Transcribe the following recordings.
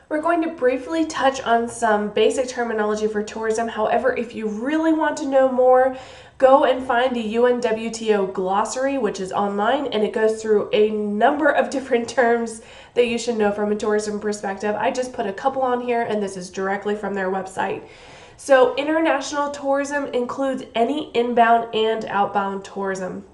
We're going to briefly touch on some basic terminology for tourism. However, if you really want to know more, go and find the UNWTO glossary, which is online, and it goes through a number of different terms that you should know from a tourism perspective. I just put a couple on here, and this is directly from their website. So, international tourism includes any inbound and outbound tourism.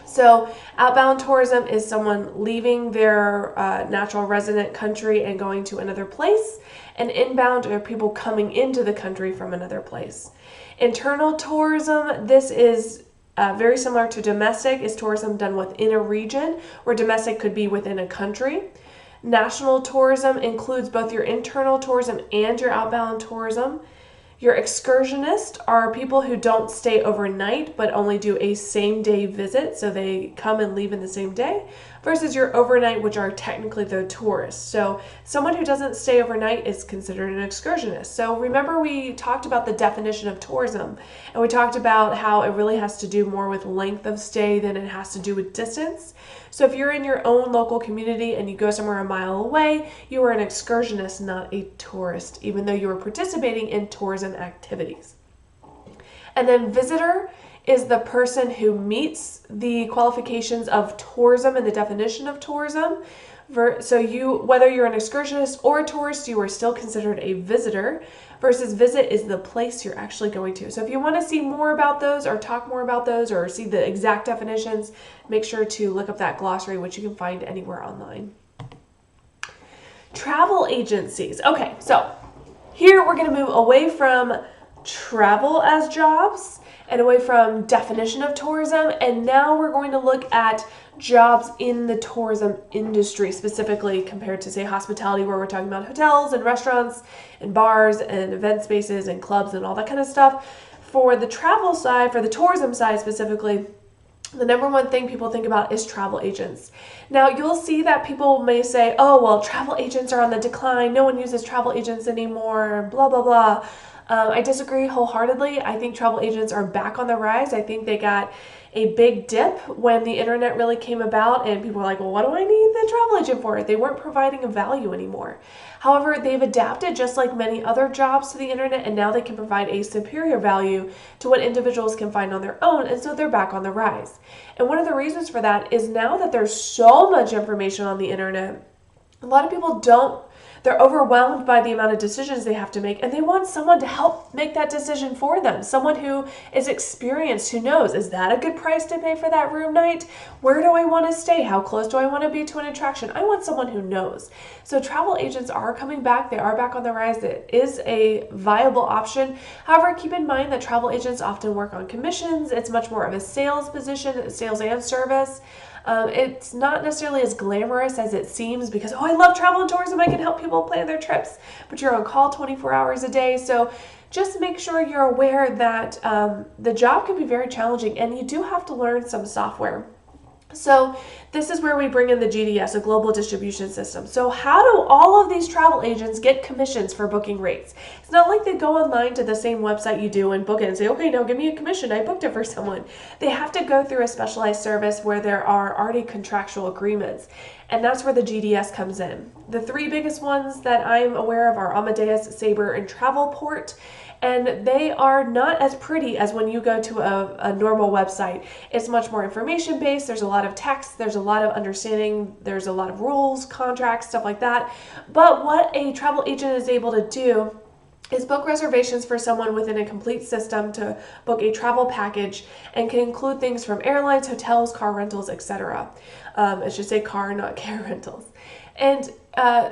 So, outbound tourism is someone leaving their natural resident country and going to another place, and inbound are people coming into the country from another place. Internal tourism, this is very similar to domestic, is tourism done within a region, where domestic could be within a country. National tourism includes both your internal tourism and your outbound tourism. Your excursionists are people who don't stay overnight but only do a same day visit, so they come and leave in the same day, versus your overnight, which are technically the tourists. So someone who doesn't stay overnight is considered an excursionist. So remember, we talked about the definition of tourism, and we talked about how it really has to do more with length of stay than it has to do with distance. So if you're in your own local community and you go somewhere a mile away, you are an excursionist, not a tourist, even though you are participating in tourism activities. And then visitor is the person who meets the qualifications of tourism and the definition of tourism. So whether you're an excursionist or a tourist, you are still considered a visitor, versus visit is the place you're actually going to. So if you want to see more about those or talk more about those or see the exact definitions, make sure to look up that glossary, which you can find anywhere online. Travel agencies. Okay, so here we're going to move away from travel as jobs and away from definition of tourism, and now we're going to look at jobs in the tourism industry, specifically compared to, say, hospitality, where we're talking about hotels and restaurants and bars and event spaces and clubs and all that kind of stuff. For the travel side, for the tourism side specifically, the number one thing people think about is travel agents. Now, you'll see that people may say, oh, well, travel agents are on the decline. No one uses travel agents anymore, blah, blah, blah. I disagree wholeheartedly. I think travel agents are back on the rise. I think they got a big dip when the internet really came about, and people were like, well, what do I need the travel agent for? They weren't providing a value anymore. However, they've adapted just like many other jobs to the internet, and now they can provide a superior value to what individuals can find on their own, and so they're back on the rise. And one of the reasons for that is now that there's so much information on the internet, a lot of people they're overwhelmed by the amount of decisions they have to make, and they want someone to help make that decision for them. Someone who is experienced, who knows, is that a good price to pay for that room night? Where do I want to stay? How close do I want to be to an attraction? I want someone who knows. So travel agents are coming back. They are back on the rise. It is a viable option. However, keep in mind that travel agents often work on commissions. It's much more of a sales position, sales and service. It's not necessarily as glamorous as it seems because, oh, I love travel and tourism, I can help people plan their trips, but you're on call 24 hours a day. So just make sure you're aware that the job can be very challenging, and you do have to learn some software. So this is where we bring in the GDS, a global distribution system. So how do all of these travel agents get commissions for booking rates? It's not like they go online to the same website you do and book it and say, okay, now give me a commission. I booked it for someone. They have to go through a specialized service where there are already contractual agreements. And that's where the GDS comes in. The three biggest ones that I'm aware of are Amadeus, Sabre, and Travelport. And they are not as pretty as when you go to a normal website. It's much more information based. There's a lot of text. There's a lot of understanding. There's a lot of rules, contracts, stuff like that. But what a travel agent is able to do is book reservations for someone within a complete system to book a travel package, and can include things from airlines, hotels, car rentals, etc. I should say car, not car rentals. And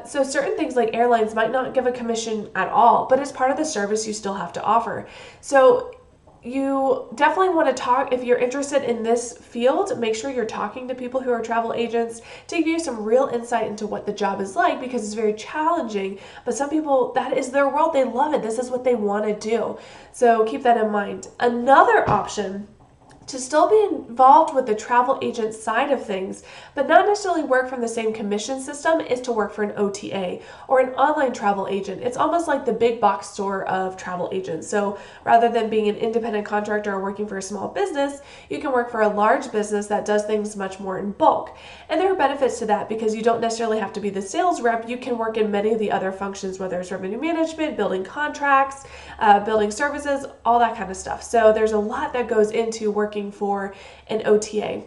so certain things like airlines might not give a commission at all, but as part of the service you still have to offer. So you definitely want to talk, if you're interested in this field, make sure you're talking to people who are travel agents to give you some real insight into what the job is like, because it's very challenging, but some people, that is their world. They love it. This is what they want to do. So keep that in mind. Another option to still be involved with the travel agent side of things, but not necessarily work from the same commission system, is to work for an OTA or an online travel agent. It's almost like the big box store of travel agents. So rather than being an independent contractor or working for a small business, you can work for a large business that does things much more in bulk. And there are benefits to that because you don't necessarily have to be the sales rep. You can work in many of the other functions, whether it's revenue management, building contracts, building services, all that kind of stuff. So there's a lot that goes into working for an OTA.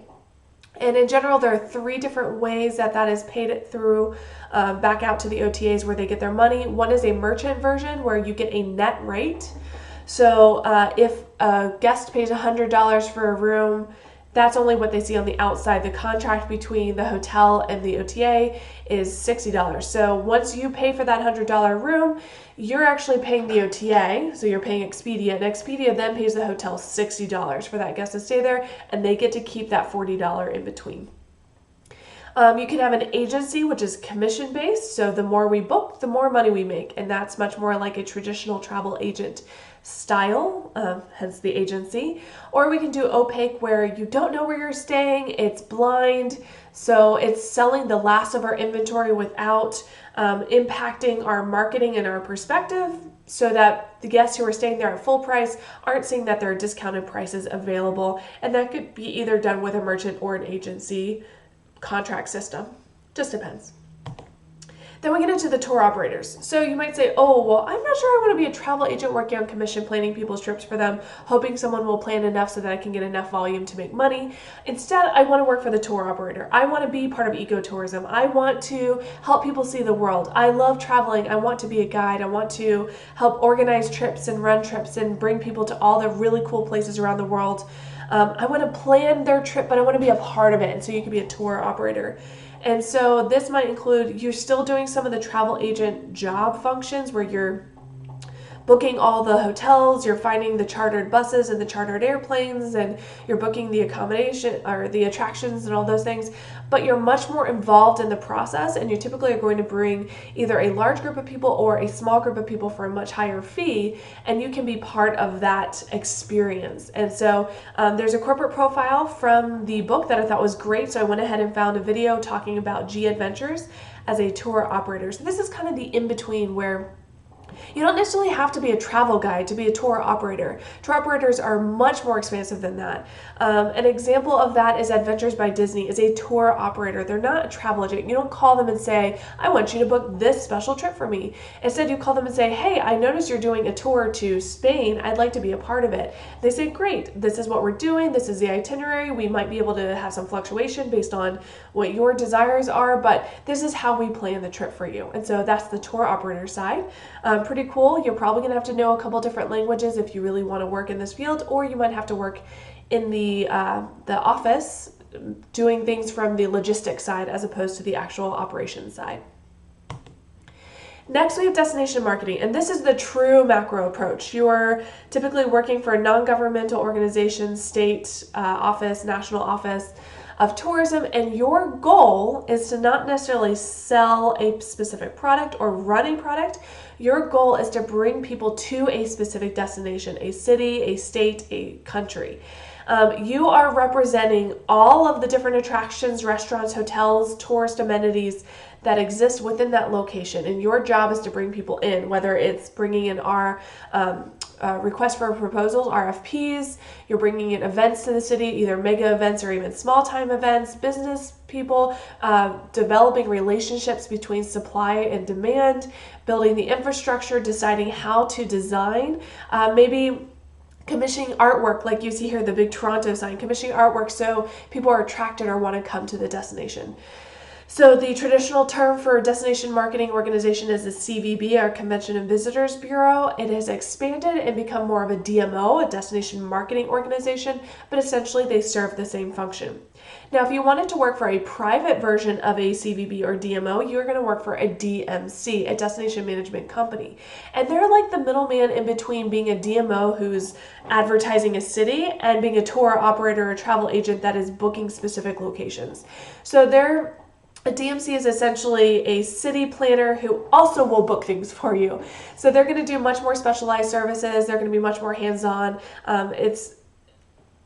And in general, there are 3 different ways that is paid through back out to the OTAs where they get their money. One is a merchant version where you get a net rate. So if a guest pays $100 for a room, that's only what they see on the outside. The contract between the hotel and the OTA is $60. So once you pay for that $100 room, you're actually paying the OTA, so you're paying Expedia, and Expedia then pays the hotel $60 for that guest to stay there, and they get to keep that $40 in between. You can have an agency, which is commission-based, so the more we book, the more money we make, and that's much more like a traditional travel agent style, hence the agency. Or we can do opaque, where you don't know where you're staying, it's blind, so it's selling the last of our inventory without impacting our marketing and our perspective, so that the guests who are staying there at full price aren't seeing that there are discounted prices available, and that could be either done with a merchant or an agency contract system. Just depends. Then we get into the tour operators. So you might say, oh, well, I'm not sure I want to be a travel agent working on commission, planning people's trips for them, hoping someone will plan enough so that I can get enough volume to make money. Instead, I want to work for the tour operator. I want to be part of ecotourism. I want to help people see the world. I love traveling. I want to be a guide. I want to help organize trips and run trips and bring people to all the really cool places around the world. I want to plan their trip, but I want to be a part of it. And so you could be a tour operator. And so this might include, you're still doing some of the travel agent job functions where you're booking all the hotels, you're finding the chartered buses and the chartered airplanes, and you're booking the accommodation or the attractions and all those things, but you're much more involved in the process, and you typically are going to bring either a large group of people or a small group of people for a much higher fee, and you can be part of that experience. And so there's a corporate profile from the book that I thought was great, so I went ahead and found a video talking about G Adventures as a tour operator. So this is kind of the in-between where you don't necessarily have to be a travel guide to be a tour operator. Tour operators are much more expansive than that. An example of that is Adventures by Disney is a tour operator. They're not a travel agent. You don't call them and say, I want you to book this special trip for me. Instead, you call them and say, hey, I noticed you're doing a tour to Spain. I'd like to be a part of it. They say, great, this is what we're doing. This is the itinerary. We might be able to have some fluctuation based on what your desires are, but this is how we plan the trip for you. And so that's the tour operator side. Pretty cool. You're probably going to have to know a couple different languages if you really want to work in this field, or you might have to work in the office doing things from the logistics side as opposed to the actual operations side. Next, we have destination marketing, and this is the true macro approach. You're typically working for a non-governmental organization, state office, national office of tourism, and your goal is to not necessarily sell a specific product or run a product. Your goal is to bring people to a specific destination, a city, a state, a country. You are representing all of the different attractions, restaurants, hotels, tourist amenities that exist within that location, and your job is to bring people in, whether it's bringing in our request for proposals, RFPs, you're bringing in events to the city, either mega events or even small time events, business people, developing relationships between supply and demand, building the infrastructure, deciding how to design, maybe commissioning artwork like you see here, the big Toronto sign, commissioning artwork so people are attracted or want to come to the destination. So the traditional term for destination marketing organization is the CVB, or Convention and Visitors Bureau. It has expanded and become more of a DMO, a destination marketing organization, but essentially they serve the same function. Now, if you wanted to work for a private version of a CVB or DMO, you're going to work for a DMC, a destination management company. And they're like the middleman in between being a DMO who's advertising a city and being a tour operator or travel agent that is booking specific locations. So a DMC is essentially a city planner who also will book things for you. So they're going to do much more specialized services. They're going to be much more hands-on.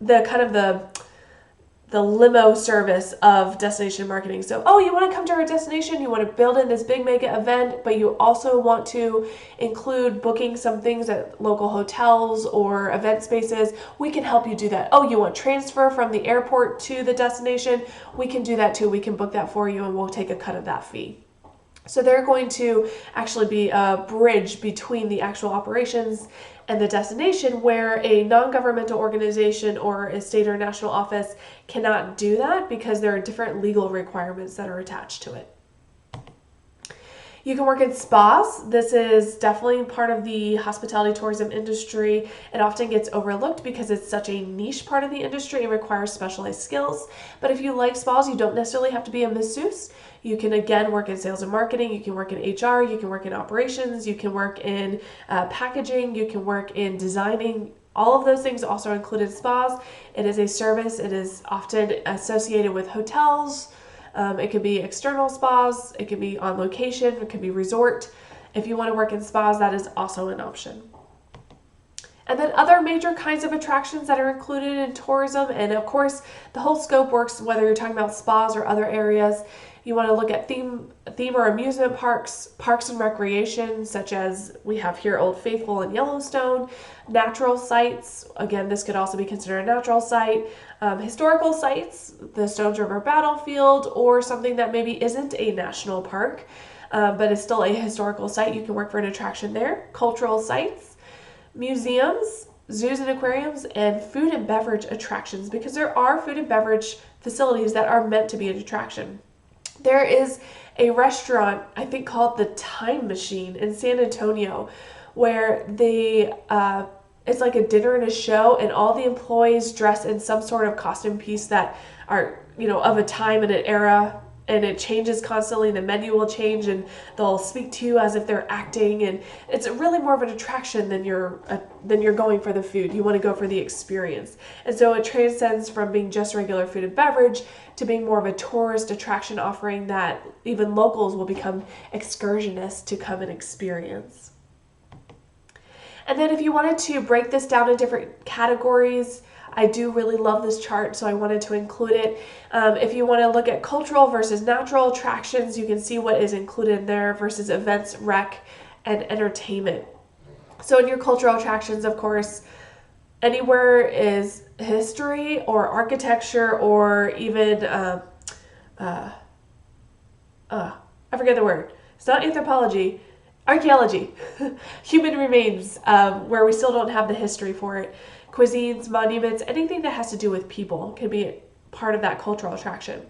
the limo service of destination marketing. So, oh, you want to come to our destination, you want to build in this big mega event, but you also want to include booking some things at local hotels or event spaces. We can help you do that. Oh, you want transfer from the airport to the destination? We can do that too. We can book that for you and we'll take a cut of that fee. So they're going to actually be a bridge between the actual operations and the destination, where a non-governmental organization or a state or national office cannot do that because there are different legal requirements that are attached to it. You can work in spas. This is definitely part of the hospitality tourism industry. It often gets overlooked because it's such a niche part of the industry and requires specialized skills. But if you like spas, you don't necessarily have to be a masseuse. You can, again, work in sales and marketing. You can work in HR. You can work in operations. You can work in packaging. You can work in designing. All of those things also include in spas. It is a service. It is often associated with hotels. It could be external spas, it could be on location, it could be resort. If you want to work in spas, that is also an option. And then other major kinds of attractions that are included in tourism, and of course the whole scope works whether you're talking about spas or other areas. You want to look at theme or amusement parks, parks and recreation, such as we have here Old Faithful and Yellowstone, natural sites. Again, this could also be considered a natural site. Historical sites, the Stones River Battlefield, or something that maybe isn't a national park, but is still a historical site. You can work for an attraction there. Cultural sites, museums, zoos and aquariums, and food and beverage attractions, because there are food and beverage facilities that are meant to be an attraction. There is a restaurant, I think called the Time Machine in San Antonio, where it's like a dinner and a show, and all the employees dress in some sort of costume piece that are, of a time and an era, and it changes constantly. The menu will change and they'll speak to you as if they're acting, and it's really more of an attraction than you're going for the food. You want to go for the experience. And so it transcends from being just regular food and beverage to being more of a tourist attraction offering that even locals will become excursionists to come and experience. And then if you wanted to break this down in different categories, I do really love this chart, so I wanted to include it. If you want to look at cultural versus natural attractions, you can see what is included in there versus events, rec, and entertainment. So in your cultural attractions, of course, anywhere is history or architecture or even, I forget the word. It's not anthropology. Archaeology, human remains, where we still don't have the history for it. Cuisines, monuments, anything that has to do with people can be part of that cultural attraction.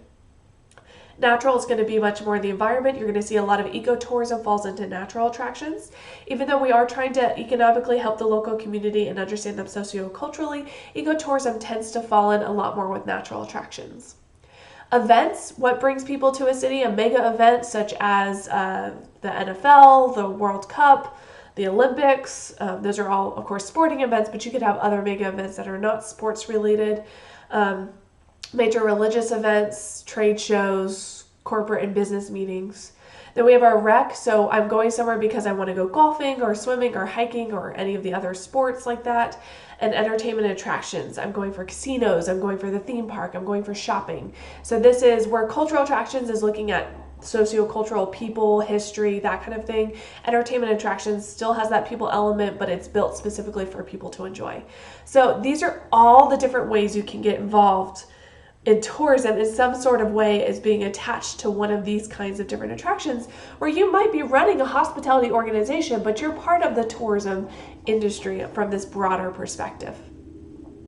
Natural is going to be much more the environment. You're going to see a lot of ecotourism falls into natural attractions. Even though we are trying to economically help the local community and understand them socioculturally, ecotourism tends to fall in a lot more with natural attractions. Events, what brings people to a city? A mega event such as the NFL, the World Cup, the Olympics. Those are all, of course, sporting events, but you could have other mega events that are not sports related. Major religious events, trade shows, corporate and business meetings. Then we have our rec, so I'm going somewhere because I want to go golfing or swimming or hiking or any of the other sports like that. And entertainment attractions, I'm going for casinos, I'm going for the theme park, I'm going for shopping. So this is where cultural attractions is looking at sociocultural people, history, that kind of thing. Entertainment attractions still has that people element, but it's built specifically for people to enjoy. So these are all the different ways you can get involved in tourism in some sort of way as being attached to one of these kinds of different attractions, where you might be running a hospitality organization, but you're part of the tourism industry from this broader perspective.